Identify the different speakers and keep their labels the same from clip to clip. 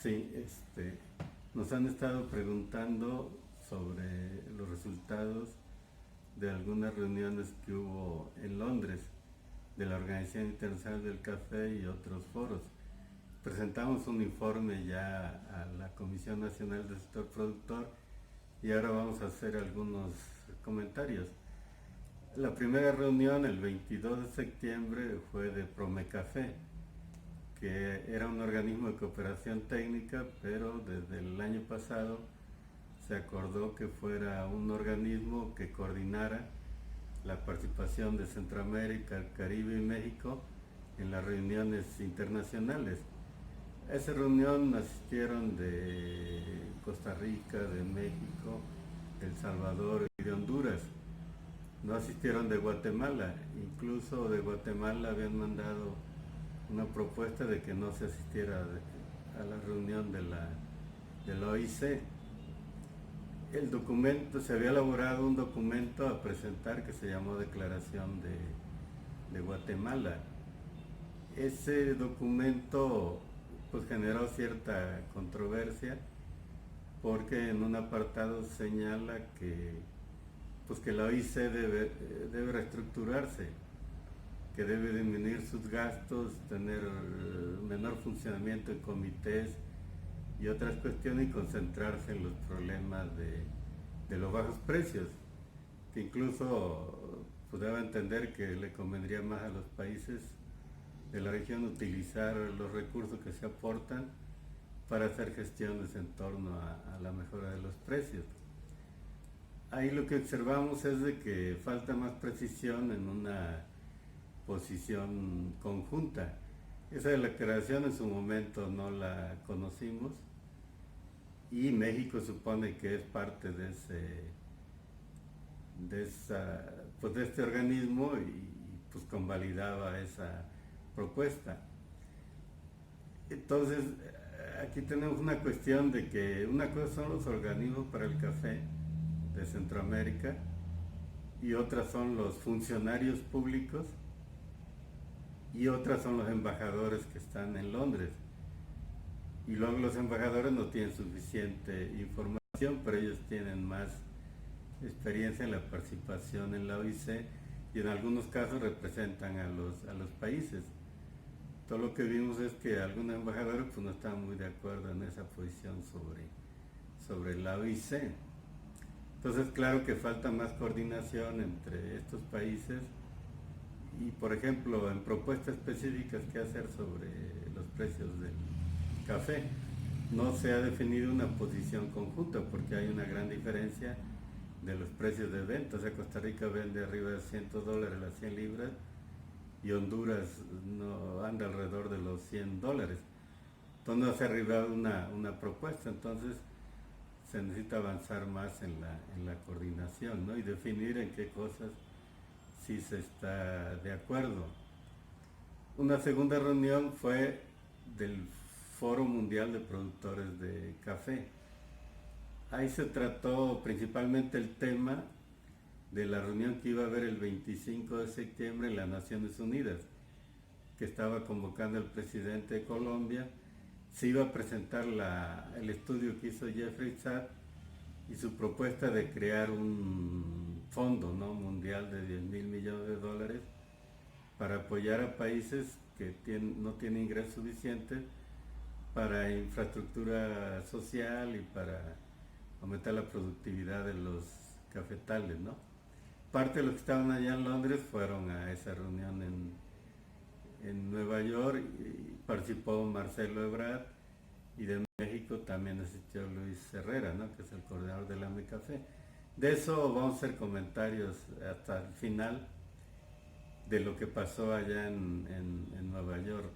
Speaker 1: Sí, nos han estado preguntando sobre los resultados de algunas reuniones que hubo en Londres de la Organización Internacional del Café y otros foros. Presentamos un informe ya a la Comisión Nacional del Sector Productor y ahora vamos a hacer algunos comentarios. La primera reunión, el 22 de septiembre, fue de Promecafé, que era un organismo de cooperación técnica, pero desde el año pasado se acordó que fuera un organismo que coordinara la participación de Centroamérica, el Caribe y México en las reuniones internacionales. A esa reunión asistieron de Costa Rica, de México, de El Salvador y de Honduras. No asistieron de Guatemala, incluso de Guatemala habían mandado una propuesta de que no se asistiera a la reunión de la OIC. El documento, se había elaborado un documento a presentar que se llamó Declaración de Guatemala. Ese documento pues generó cierta controversia porque en un apartado señala que la OIC debe reestructurarse, que debe disminuir sus gastos, tener menor funcionamiento en comités y otras cuestiones y concentrarse en los problemas de los bajos precios, que incluso pues debe entender que le convendría más a los países de la región utilizar los recursos que se aportan para hacer gestiones en torno a la mejora de los precios. Ahí lo que observamos es de que falta más precisión en una posición conjunta. Esa declaración en su momento no la conocimos y México supone que es parte de este organismo y pues convalidaba esa propuesta. Entonces, aquí tenemos una cuestión de que una cosa son los organismos para el café de Centroamérica y otras son los funcionarios públicos y otras son los embajadores que están en Londres. Y luego los embajadores no tienen suficiente información, pero ellos tienen más experiencia en la participación en la OIC y en algunos casos representan a los países. Todo lo que vimos es que algunos embajadores pues, no estaban muy de acuerdo en esa posición sobre la OIC. Entonces, claro que falta más coordinación entre estos países y, por ejemplo, en propuestas específicas que hacer sobre los precios del café, no se ha definido una posición conjunta porque hay una gran diferencia de los precios de venta. O sea, Costa Rica vende arriba de $100 las 100 libras y Honduras no anda alrededor de los $100. Entonces no se ha arribado una propuesta, entonces se necesita avanzar más en la coordinación, ¿no? Y definir en qué cosas sí se está de acuerdo. Una segunda reunión fue del Foro Mundial de Productores de Café. Ahí se trató principalmente el tema de la reunión que iba a haber el 25 de septiembre en las Naciones Unidas, que estaba convocando el presidente de Colombia. Se iba a presentar el estudio que hizo Jeffrey Sachs y su propuesta de crear un fondo, ¿no?, mundial de $10,000 millones para apoyar a países que no tienen ingresos suficientes para infraestructura social y para aumentar la productividad de los cafetales, ¿no? Parte de los que estaban allá en Londres fueron a esa reunión en Nueva York y participó Marcelo Ebrard y de México también asistió Luis Herrera, ¿no?, que es el coordinador del AMECafé. De eso vamos a hacer comentarios hasta el final de lo que pasó allá en Nueva York.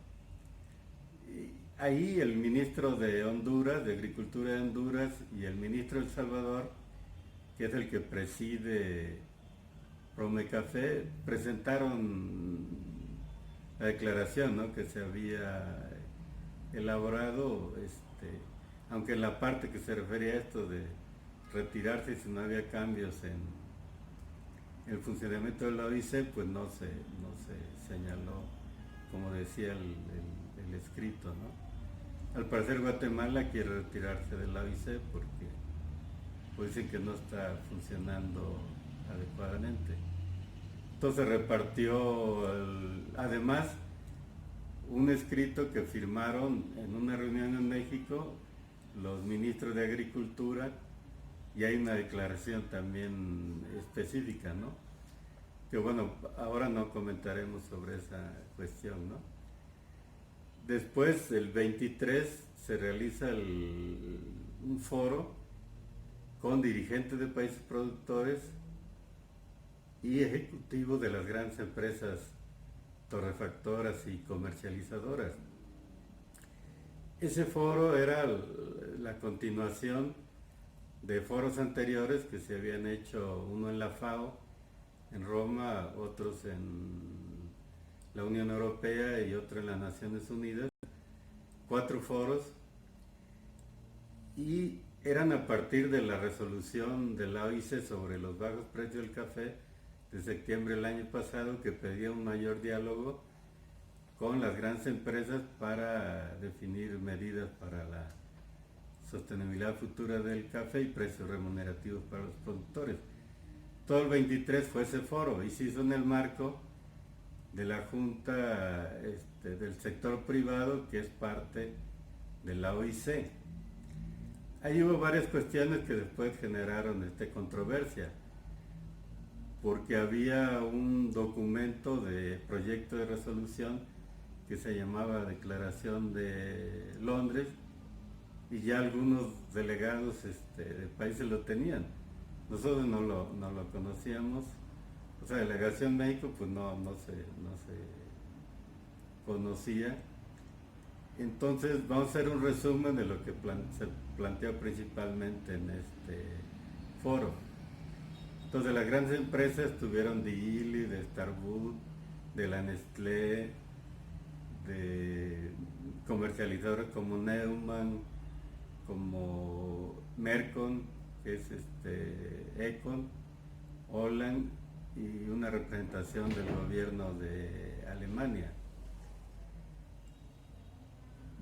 Speaker 1: Y ahí el ministro de Honduras, de Agricultura de Honduras, y el ministro de El Salvador, que es el que preside Promecafé, presentaron la declaración, ¿no?, que se había elaborado, aunque en la parte que se refería a esto de retirarse si no había cambios en el funcionamiento de la OIC, pues no se señaló, como decía el escrito, ¿no? Al parecer Guatemala quiere retirarse de la OIC porque pues dicen que no está funcionando adecuadamente. Entonces repartió, además, un escrito que firmaron en una reunión en México los ministros de Agricultura, y hay una declaración también específica, ¿no? Que bueno, ahora no comentaremos sobre esa cuestión, ¿no? Después, el 23, se realiza un foro con dirigentes de países productores y ejecutivos de las grandes empresas torrefactoras y comercializadoras. Ese foro era la continuación de foros anteriores que se habían hecho, uno en la FAO, en Roma, otros en la Unión Europea y otro en las Naciones Unidas, 4 foros, y eran a partir de la resolución de la OIC sobre los bajos precios del café de septiembre del año pasado, que pedía un mayor diálogo con las grandes empresas para definir medidas para la sostenibilidad futura del café y precios remunerativos para los productores. Todo el 23 fue ese foro y se hizo en el marco de la Junta del sector privado, que es parte de la OIC. Ahí hubo varias cuestiones que después generaron controversia, porque había un documento de proyecto de resolución que se llamaba Declaración de Londres, y ya algunos delegados de países lo tenían. Nosotros no lo conocíamos. O sea, Delegación México pues no se conocía. Entonces vamos a hacer un resumen de lo que se planteó principalmente en este foro. Entonces las grandes empresas tuvieron de Illy, de Starbucks, de la Nestlé, de comercializadores como Neumann, como Mercon, que es Econ, Holland, y una representación del gobierno de Alemania.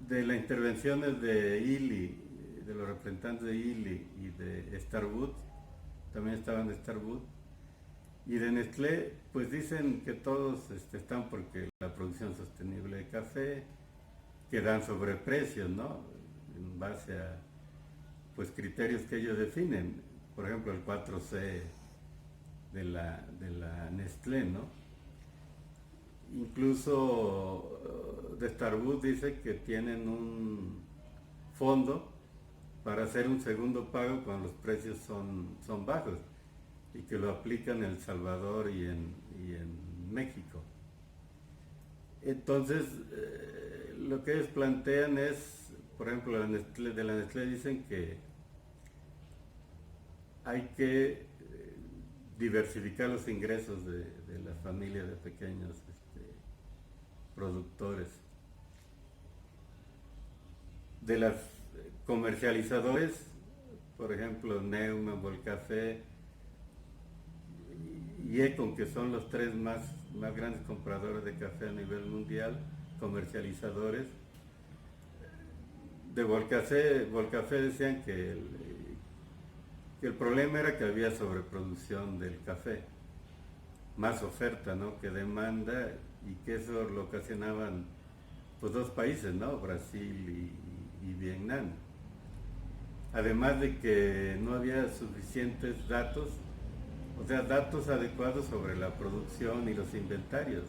Speaker 1: De las intervenciones de Illy, de los representantes de Illy y de Starbucks, también estaban de Starbucks, y de Nestlé, pues dicen que todos están porque la producción sostenible de café, que dan sobreprecios, ¿no? En base a pues criterios que ellos definen, por ejemplo el 4C de la Nestlé, ¿no? Incluso de Starbucks dice que tienen un fondo para hacer un segundo pago cuando los precios son bajos, y que lo aplican en El Salvador y en México. Entonces, lo que ellos plantean es, por ejemplo, de la Nestlé dicen que hay que diversificar los ingresos de las familias de pequeños productores. De las comercializadores, por ejemplo, Neumann, Volcafé y Econ, que son los 3 más grandes compradores de café a nivel mundial, comercializadores. De Volcafé decían que el problema era que había sobreproducción del café, más oferta, ¿no?, que demanda, y que eso lo ocasionaban pues 2 países, ¿no?, Brasil y Vietnam. Además de que no había suficientes datos, o sea, datos adecuados sobre la producción y los inventarios,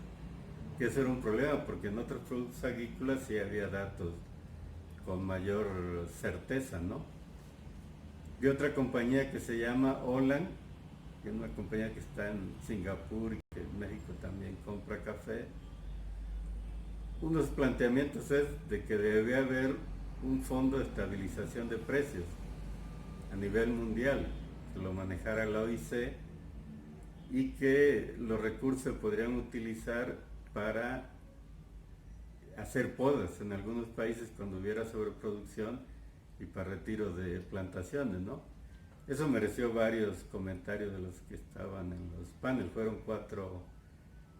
Speaker 1: que eso era un problema, porque en otros productos agrícolas sí había datos con mayor certeza, ¿no? De otra compañía que se llama Holland, que es una compañía que está en Singapur y que en México también compra café. Unos planteamientos es de que debe haber un fondo de estabilización de precios a nivel mundial, que lo manejara la OIC, y que los recursos se podrían utilizar para hacer podas en algunos países cuando hubiera sobreproducción y para retiro de plantaciones, ¿no? Eso mereció varios comentarios de los que estaban en los paneles. Fueron 4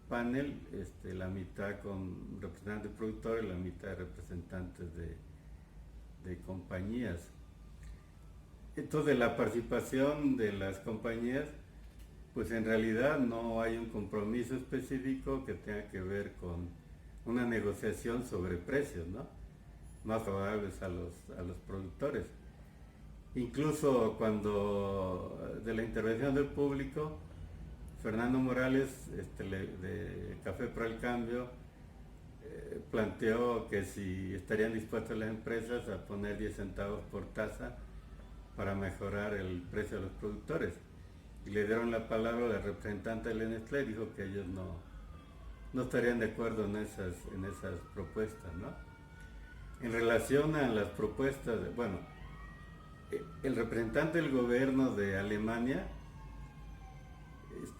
Speaker 1: paneles, la mitad con representantes de productores, la mitad de representantes de compañías. Entonces la participación de las compañías, pues en realidad no hay un compromiso específico que tenga que ver con una negociación sobre precios, ¿no? Más favorables a los productores. Incluso cuando de la intervención del público, Fernando Morales, de Café para el Cambio, planteó que si estarían dispuestas las empresas a poner 10 centavos por taza para mejorar el precio de los productores. Y le dieron la palabra al representante de Nestlé, dijo que ellos no estarían de acuerdo en esas propuestas, ¿no? En relación a las propuestas, bueno, el representante del gobierno de Alemania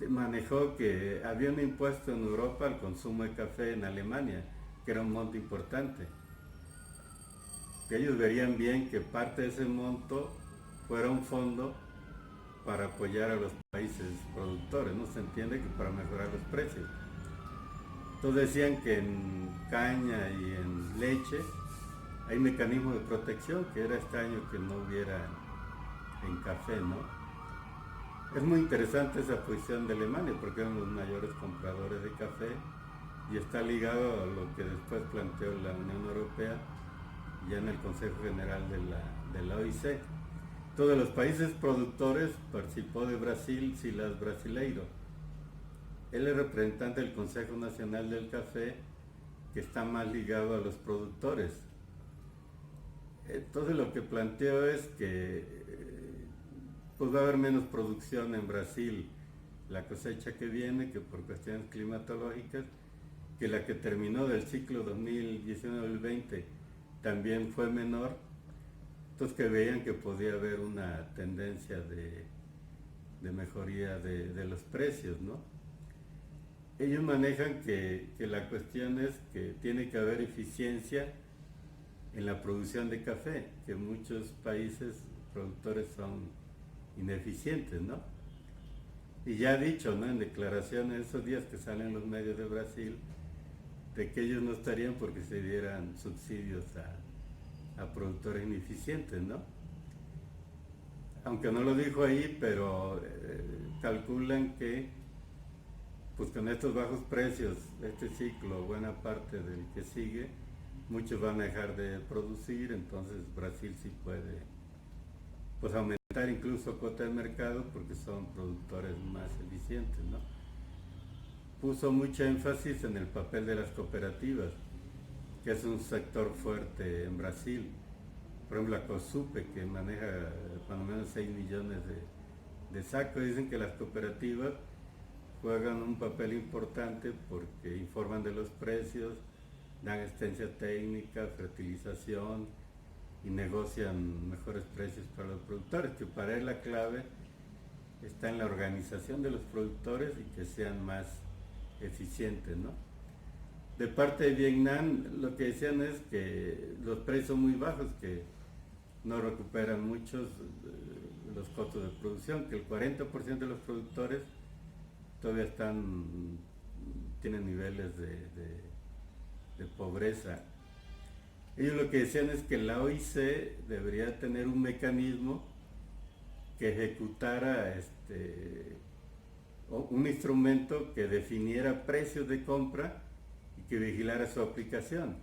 Speaker 1: manejó que había un impuesto en Europa al consumo de café en Alemania, que era un monto importante. Que ellos verían bien que parte de ese monto fuera un fondo para apoyar a los países productores, ¿no? Se entiende que para mejorar los precios. Entonces decían que en caña y en leche hay mecanismos de protección, que era extraño que no hubiera en café, ¿no? Es muy interesante esa posición de Alemania porque eran los mayores compradores de café y está ligado a lo que después planteó la Unión Europea ya en el Consejo General de la OIC. Todos los países productores participó de Brasil Silas Brasileiro. Él es representante del Consejo Nacional del Café, que está más ligado a los productores. Entonces lo que planteo es que pues va a haber menos producción en Brasil la cosecha que viene, que por cuestiones climatológicas, que la que terminó del ciclo 2019-2020 también fue menor. Entonces que veían que podía haber una tendencia de mejoría de los precios, ¿no? Ellos manejan que la cuestión es que tiene que haber eficiencia en la producción de café, que muchos países productores son ineficientes, ¿no? Y ya ha dicho, ¿no?, en declaraciones esos días que salen los medios de Brasil, de que ellos no estarían porque se dieran subsidios a productores ineficientes, ¿no? Aunque no lo dijo ahí, pero calculan que pues con estos bajos precios, este ciclo, buena parte del que sigue, muchos van a dejar de producir, entonces Brasil sí puede pues aumentar incluso cuota de mercado porque son productores más eficientes, ¿no? Puso mucho énfasis en el papel de las cooperativas, que es un sector fuerte en Brasil. Por ejemplo, la COSUPE, que maneja cuando menos 6 millones de sacos, dicen que las cooperativas juegan un papel importante porque informan de los precios, dan asistencia técnica, fertilización y negocian mejores precios para los productores, que para él la clave está en la organización de los productores y que sean más eficientes, ¿no? De parte de Vietnam, lo que decían es que los precios son muy bajos, que no recuperan muchos los costos de producción, que el 40% de los productores todavía tienen niveles de pobreza. Ellos lo que decían es que la OIC debería tener un mecanismo que ejecutara un instrumento que definiera precios de compra y que vigilara su aplicación.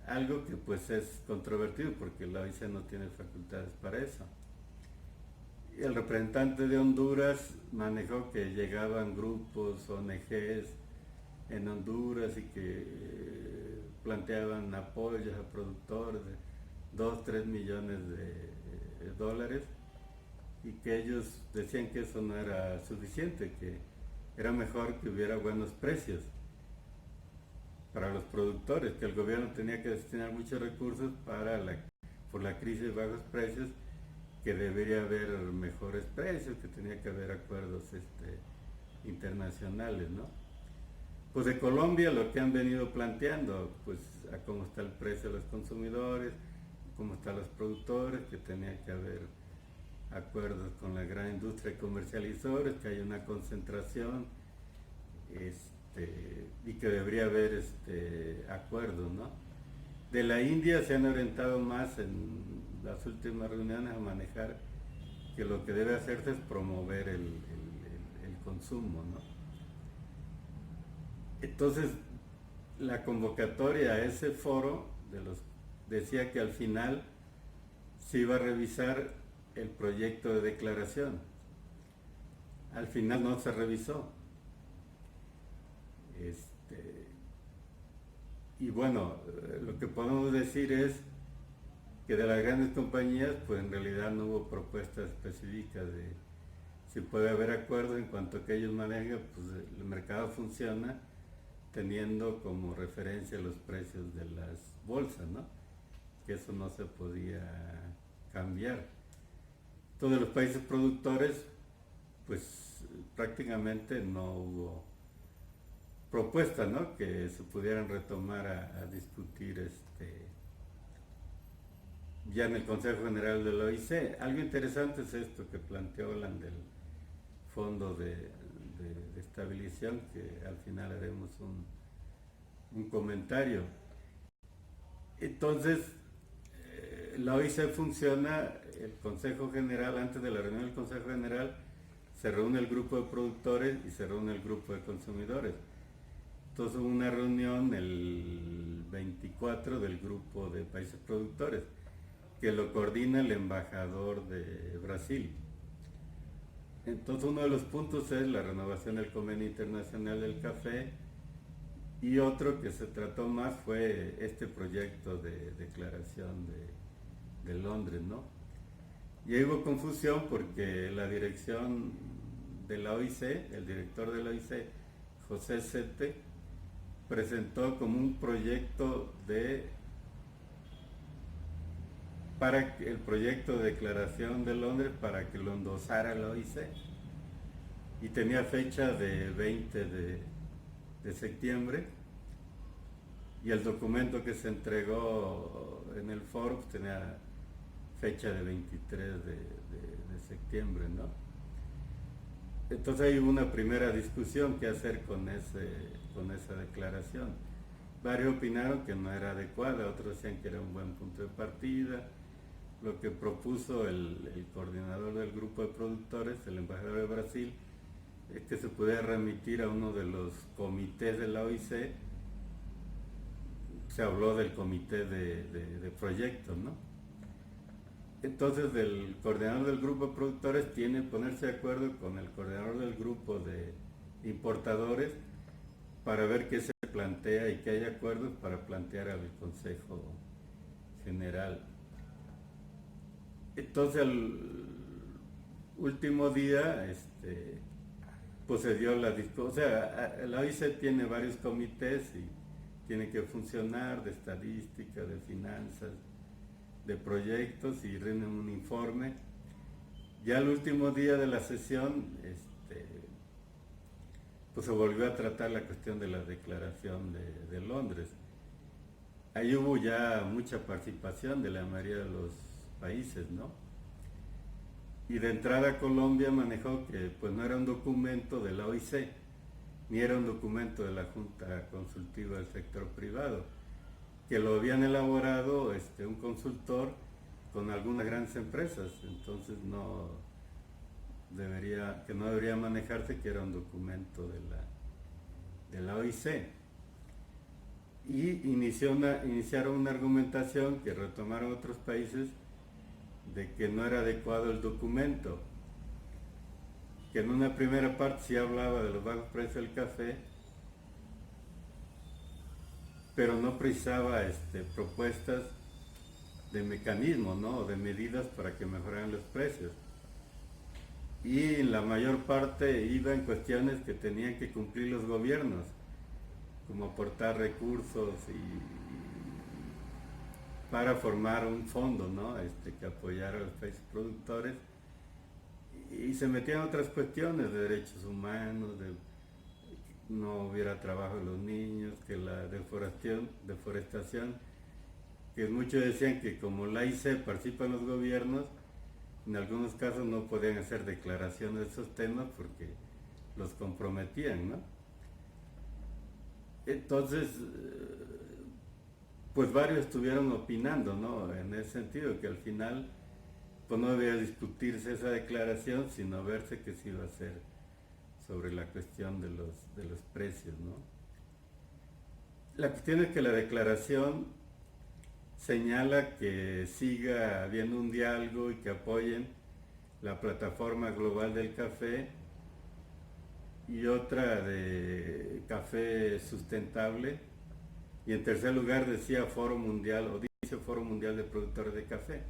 Speaker 1: Algo que pues es controvertido porque la OIC no tiene facultades para eso. El representante de Honduras manejó que llegaban grupos, ONGs en Honduras y que planteaban apoyos a productores de 2-3 millones de dólares y que ellos decían que eso no era suficiente, que era mejor que hubiera buenos precios para los productores, que el gobierno tenía que destinar muchos recursos por la crisis de bajos precios, que debería haber mejores precios, que tenía que haber acuerdos internacionales, ¿no? Pues de Colombia lo que han venido planteando, pues a cómo está el precio de los consumidores, cómo están los productores, que tenía que haber acuerdos con la gran industria de comercializadores, que hay una concentración, y que debería haber acuerdos, ¿no? de la India se han orientado más en las últimas reuniones a manejar que lo que debe hacerse es promover el consumo, ¿no? Entonces, la convocatoria a ese foro decía que al final se iba a revisar el proyecto de declaración. Al final no se revisó. Y bueno, lo que podemos decir es que de las grandes compañías, pues en realidad no hubo propuestas específicas de si puede haber acuerdo en cuanto a que ellos manejen, pues el mercado funciona teniendo como referencia los precios de las bolsas, ¿no? Que eso no se podía cambiar. Todos los países productores, pues prácticamente no hubo propuestas, ¿no? Que se pudieran retomar a discutir ya en el Consejo General de la OIC. Algo interesante es esto que planteó Holland del Fondo de Estabilización, que al final haremos un comentario. Entonces, la OIC funciona, el Consejo General, antes de la reunión del Consejo General, se reúne el grupo de productores y se reúne el grupo de consumidores. Entonces hubo una reunión el 24 del grupo de países productores, que lo coordina el embajador de Brasil. Entonces uno de los puntos es la renovación del Convenio Internacional del Café, y otro que se trató más fue este proyecto de declaración de Londres, ¿no? Y ahí hubo confusión porque la dirección de la OIC, el director de la OIC, José Sete, presentó como un proyecto para el proyecto de declaración de Londres para que lo endosara la OIC, y tenía fecha de 20 de septiembre, y el documento que se entregó en el foro pues, tenía fecha de 23 de septiembre, ¿no? Entonces hay una primera discusión que hacer con esa declaración. Varios opinaron que no era adecuada, otros decían que era un buen punto de partida. Lo que propuso el coordinador del grupo de productores, el embajador de Brasil, es que se pudiera remitir a uno de los comités de la OIC. Se habló del comité de proyectos, ¿no? Entonces el coordinador del grupo de productores tiene que ponerse de acuerdo con el coordinador del grupo de importadores para ver qué se plantea y que haya acuerdos para plantear al Consejo General. Entonces el último día pues se dio la discusión. O sea, la OIC tiene varios comités y tiene que funcionar, de estadística, de finanzas, de proyectos, y rinden un informe. Ya el último día de la sesión pues se volvió a tratar la cuestión de la declaración de Londres. Ahí hubo ya mucha participación de la mayoría de los países, ¿no? Y de entrada Colombia manejó que pues no era un documento de la OIC, ni era un documento de la Junta Consultiva del Sector Privado, que lo habían elaborado un consultor con algunas grandes empresas. Entonces no debería manejarse que era un documento de la OIC. Y iniciaron una argumentación que retomaron otros países de que no era adecuado el documento, que en una primera parte sí hablaba de los bajos precios del café, pero no precisaba propuestas de mecanismos, ¿no? De medidas para que mejoraran los precios. Y la mayor parte iba en cuestiones que tenían que cumplir los gobiernos, como aportar recursos para formar un fondo, ¿no? Que apoyara a los países productores, y se metían otras cuestiones de derechos humanos, de no hubiera trabajo de los niños, que la deforestación, que muchos decían que como la IC participa en los gobiernos, en algunos casos no podían hacer declaraciones de esos temas porque los comprometían, ¿no? Entonces, pues varios estuvieron opinando, ¿no? En ese sentido, que al final pues no debía discutirse esa declaración, sino verse que se iba a hacer sobre la cuestión de los precios, ¿no? La cuestión es que la declaración señala que siga habiendo un diálogo y que apoyen la plataforma global del café y otra de café sustentable, y en tercer lugar decía Foro Mundial, o dice Foro Mundial de Productores de Café.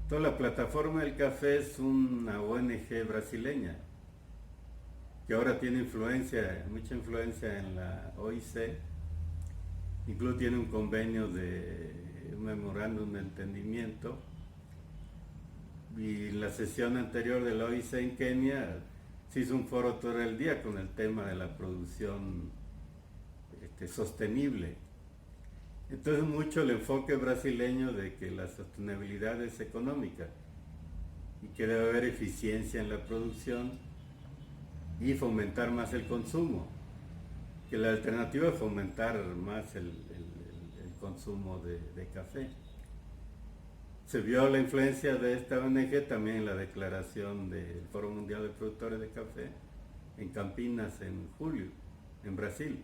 Speaker 1: Toda la plataforma del café es una ONG brasileña que ahora tiene influencia, mucha influencia en la OIC, incluso tiene un convenio de un memorándum de entendimiento, y en la sesión anterior de la OIC en Kenia se hizo un foro todo el día con el tema de la producción sostenible. Entonces mucho el enfoque brasileño de que la sostenibilidad es económica y que debe haber eficiencia en la producción y fomentar más el consumo, que la alternativa es fomentar más el consumo de café. Se vio la influencia de esta ONG también en la declaración del Foro Mundial de Productores de Café en Campinas en julio, en Brasil,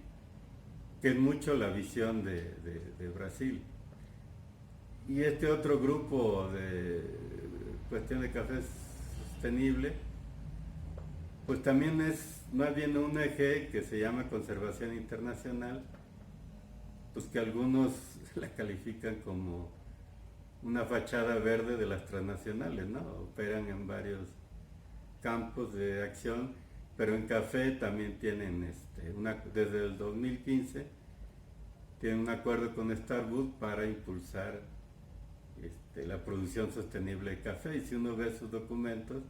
Speaker 1: que es mucho la visión de Brasil. Y este otro grupo de cuestión de café sostenible, pues también es más bien una ONG que se llama Conservación Internacional, pues que algunos la califican como una fachada verde de las transnacionales, ¿no? Operan en varios campos de acción, pero en café también tienen desde el 2015 tienen un acuerdo con Starbucks para impulsar la producción sostenible de café, y si uno ve sus documentos,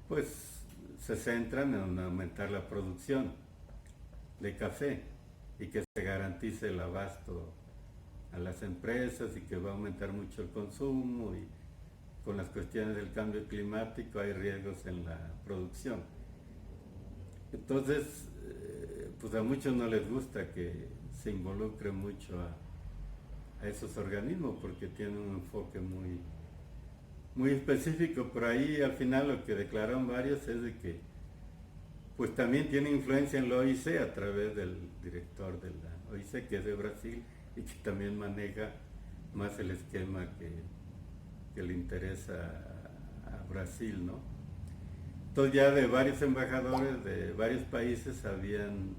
Speaker 1: pues se centran en aumentar la producción de café y que se garantice el abasto a las empresas y que va a aumentar mucho el consumo, y con las cuestiones del cambio climático hay riesgos en la producción. Entonces, pues a muchos no les gusta que se involucre mucho a esos organismos porque tienen un enfoque muy específico. Por ahí al final lo que declararon varios es de que pues también tiene influencia en la OIC a través del director de la OIC, que es de Brasil, y que también maneja más el esquema que le interesa a Brasil, ¿no? Entonces ya de varios embajadores de varios países se habían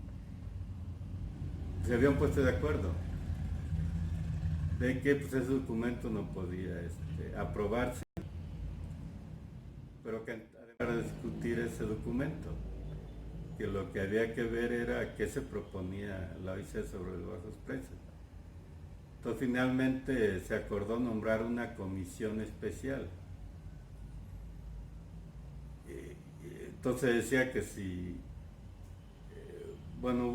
Speaker 1: puesto de acuerdo de que pues, ese documento no podía aprobarse, pero que para discutir ese documento, que lo que había que ver era qué se proponía la OIC sobre los bajos precios. Entonces finalmente se acordó nombrar una comisión especial. Entonces decía que si, bueno,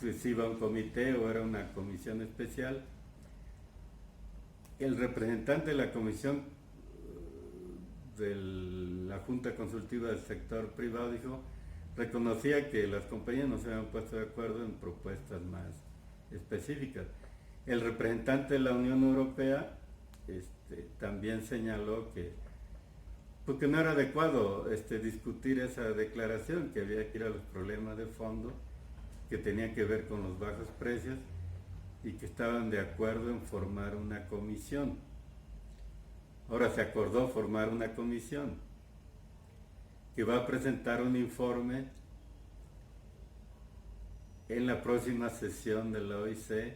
Speaker 1: si iba a un comité o era una comisión especial, el representante de la comisión de la Junta Consultiva del Sector Privado reconocía que las compañías no se habían puesto de acuerdo en propuestas más específicas. El representante de la Unión Europea también señaló que porque no era adecuado discutir esa declaración, que había que ir a los problemas de fondo que tenían que ver con los bajos precios, y que estaban de acuerdo en formar una comisión. Ahora se acordó formar una comisión que va a presentar un informe en la próxima sesión de la OIC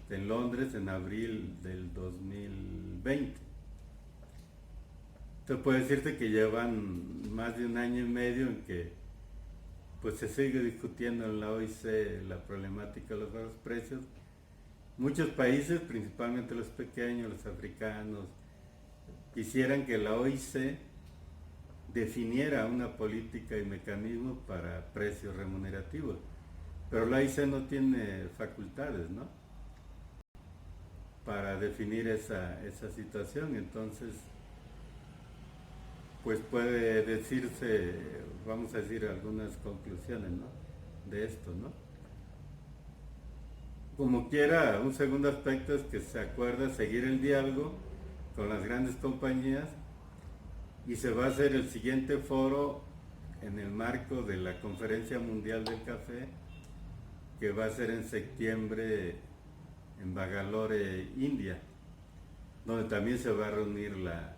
Speaker 1: en Londres en abril del 2020. Entonces puedo decirte que llevan más de un año y medio en que pues se sigue discutiendo en la OIC la problemática de los bajos precios. Muchos países, principalmente los pequeños, los africanos, quisieran que la OIC definiera una política y mecanismos para precios remunerativos, pero la OIC no tiene facultades, ¿no?, para definir esa situación. Entonces pues puede decirse, vamos a decir algunas conclusiones, ¿no?, de esto, ¿no? Como quiera, un segundo aspecto es que se acuerda seguir el diálogo con las grandes compañías y se va a hacer el siguiente foro en el marco de la Conferencia Mundial del Café, que va a ser en septiembre en Bangalore, India, donde también se va a reunir la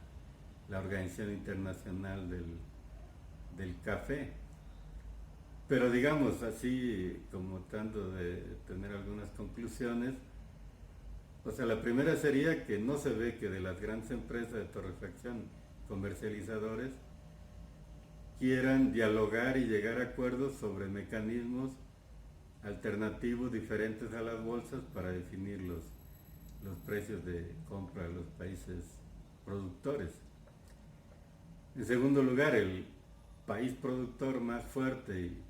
Speaker 1: Organización Internacional del Café. Pero digamos así, como tratando de tener algunas conclusiones, o sea, la primera sería que no se ve que de las grandes empresas de torrefacción, comercializadores, quieran dialogar y llegar a acuerdos sobre mecanismos alternativos diferentes a las bolsas para definir los precios de compra de los países productores. En segundo lugar, el país productor más fuerte y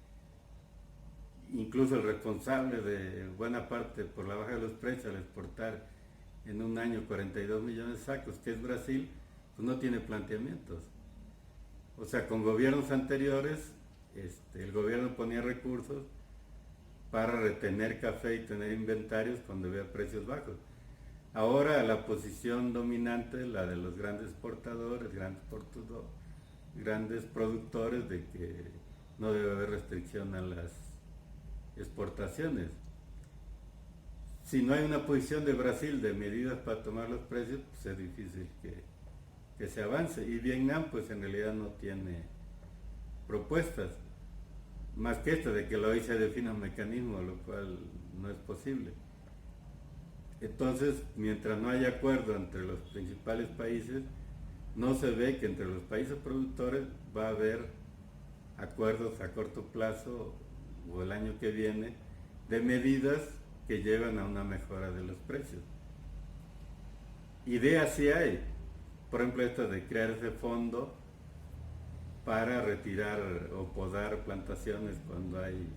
Speaker 1: incluso el responsable de buena parte por la baja de los precios al exportar en un año 42 millones de sacos, que es Brasil, pues no tiene planteamientos. O sea, con gobiernos anteriores, el gobierno ponía recursos para retener café y tener inventarios cuando había precios bajos. Ahora la posición dominante, la de los grandes exportadores, grandes productores, de que no debe haber restricción a las exportaciones. Si no hay una posición de Brasil de medidas para tomar los precios, pues es difícil que se avance. Y Vietnam pues en realidad no tiene propuestas, más que esta de que la OIC defina un mecanismo, lo cual no es posible. Entonces, mientras no haya acuerdo entre los principales países, no se ve que entre los países productores va a haber acuerdos a corto plazo o el año que viene de medidas que llevan a una mejora de los precios. Ideas sí hay, por ejemplo esta de crear ese fondo para retirar o podar plantaciones cuando hay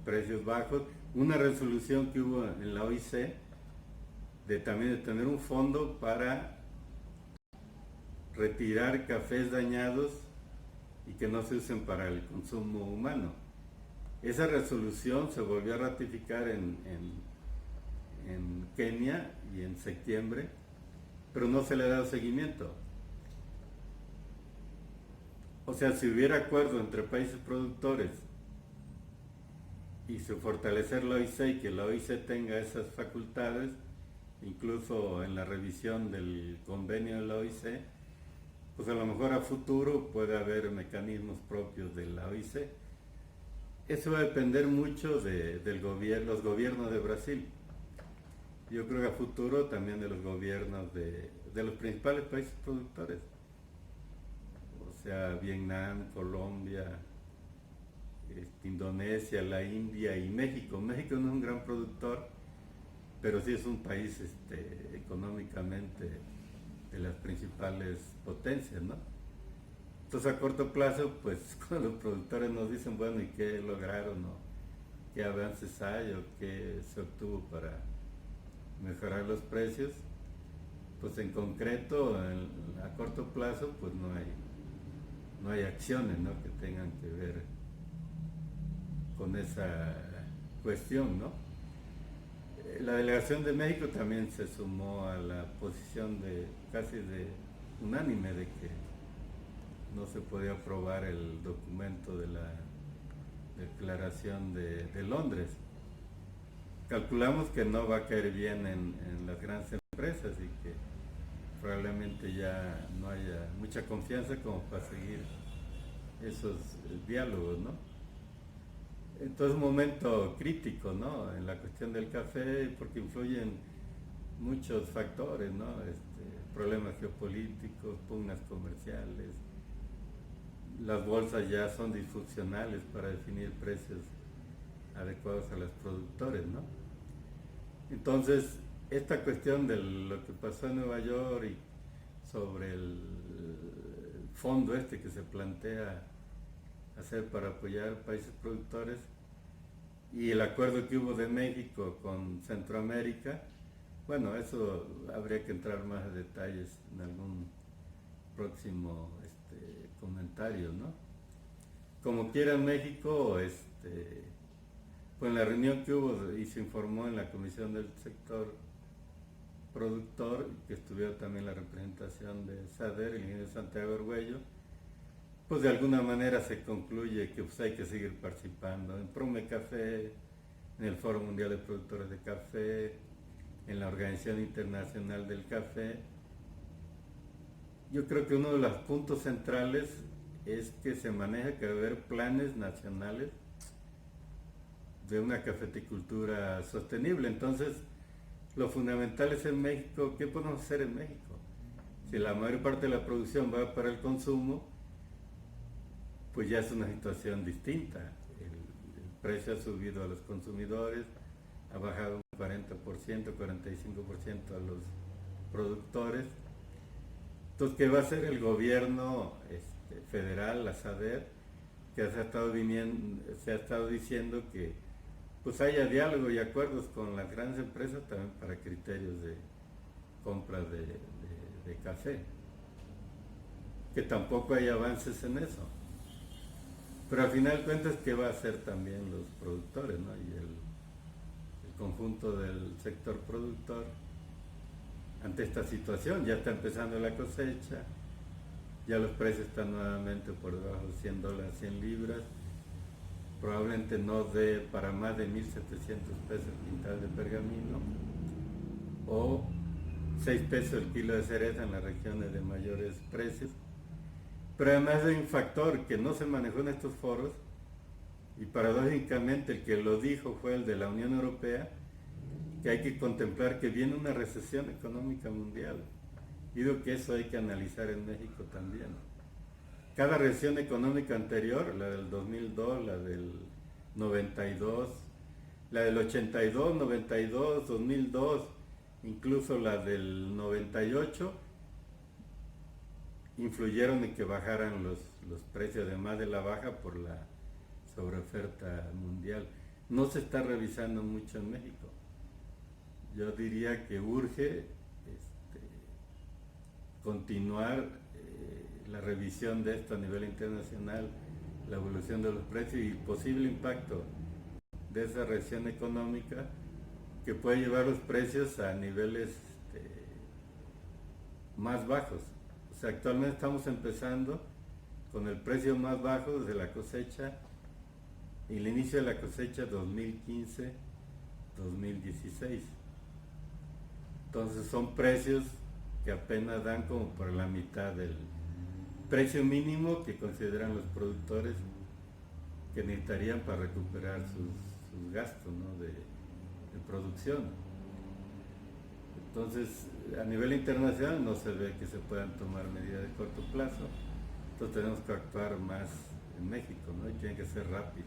Speaker 1: precios bajos, una resolución que hubo en la OIC de también de tener un fondo para retirar cafés dañados y que no se usen para el consumo humano. Esa resolución se volvió a ratificar en Kenia y en septiembre, pero no se le ha dado seguimiento. O sea, si hubiera acuerdo entre países productores y se fortalecer la OIC y que la OIC tenga esas facultades, incluso en la revisión del convenio de la OIC, pues a lo mejor a futuro puede haber mecanismos propios de la OIC. Eso va a depender mucho de los gobiernos de Brasil. Yo creo que a futuro también de los gobiernos de los principales países productores. O sea, Vietnam, Colombia, Indonesia, la India y México. México no es un gran productor, pero sí es un país económicamente de las principales potencias, ¿no? Entonces a corto plazo, pues cuando los productores nos dicen, bueno, ¿y qué lograron? ¿No? ¿Qué avances hay o qué se obtuvo para mejorar los precios? Pues en concreto, a corto plazo, pues no hay acciones, ¿no?, que tengan que ver con esa cuestión, ¿no? La delegación de México también se sumó a la posición casi de unánime de que no se podía aprobar el documento de la Declaración de Londres. Calculamos que no va a caer bien en las grandes empresas y que probablemente ya no haya mucha confianza como para seguir esos diálogos, ¿no? Entonces un momento crítico, ¿no?, en la cuestión del café, porque influyen muchos factores, ¿no? Problemas geopolíticos, pugnas comerciales, las bolsas ya son disfuncionales para definir precios adecuados a los productores, ¿no? Entonces, esta cuestión de lo que pasó en Nueva York y sobre el fondo que se plantea hacer para apoyar países productores y el acuerdo que hubo de México con Centroamérica, bueno, eso habría que entrar más en detalles en algún próximo comentario, ¿no? Como quiera en México, Pues en la reunión que hubo y se informó en la comisión del sector productor, que estuvo también la representación de SADER, el ingeniero Santiago Argüello, pues de alguna manera se concluye que pues, hay que seguir participando en Prome Café, en el Foro Mundial de Productores de Café, en la Organización Internacional del Café. Yo creo que uno de los puntos centrales es que se maneja que debe haber planes nacionales de una cafeticultura sostenible. Entonces, lo fundamental es en México, ¿qué podemos hacer en México? Si la mayor parte de la producción va para el consumo, pues ya es una situación distinta. El precio ha subido a los consumidores, ha bajado un 40%, 45% a los productores. Entonces, ¿qué va a hacer el gobierno federal, la SADER, que se ha estado diciendo que pues haya diálogo y acuerdos con las grandes empresas también para criterios de compra de café? Que tampoco hay avances en eso. Pero al final de cuentas, ¿qué va a hacer también los productores, ¿no? Y el conjunto del sector productor ante esta situación? Ya está empezando la cosecha, ya los precios están nuevamente por debajo de $100, 100 libras, probablemente no dé para más de 1.700 pesos el quintal de pergamino, o 6 pesos el kilo de cereza en las regiones de mayores precios. Pero además hay un factor que no se manejó en estos foros, y paradójicamente el que lo dijo fue el de la Unión Europea, que hay que contemplar que viene una recesión económica mundial. Y digo que eso hay que analizar en México también. Cada recesión económica anterior, la del 2002, la del 92, la del 82, 92, 2002, incluso la del 98, influyeron en que bajaran los precios, además de la baja por la sobreoferta mundial. No se está revisando mucho en México. Yo diría que urge continuar la revisión de esto a nivel internacional, la evolución de los precios y posible impacto de esa recesión económica que puede llevar los precios a niveles más bajos. O sea, actualmente estamos empezando con el precio más bajo desde la cosecha, y el inicio de la cosecha 2015-2016. Entonces son precios que apenas dan como por la mitad del precio mínimo que consideran los productores que necesitarían para recuperar sus gastos, ¿no?, de producción. Entonces, a nivel internacional no se ve que se puedan tomar medidas de corto plazo. Entonces tenemos que actuar más en México, ¿no? Y tiene que ser rápido.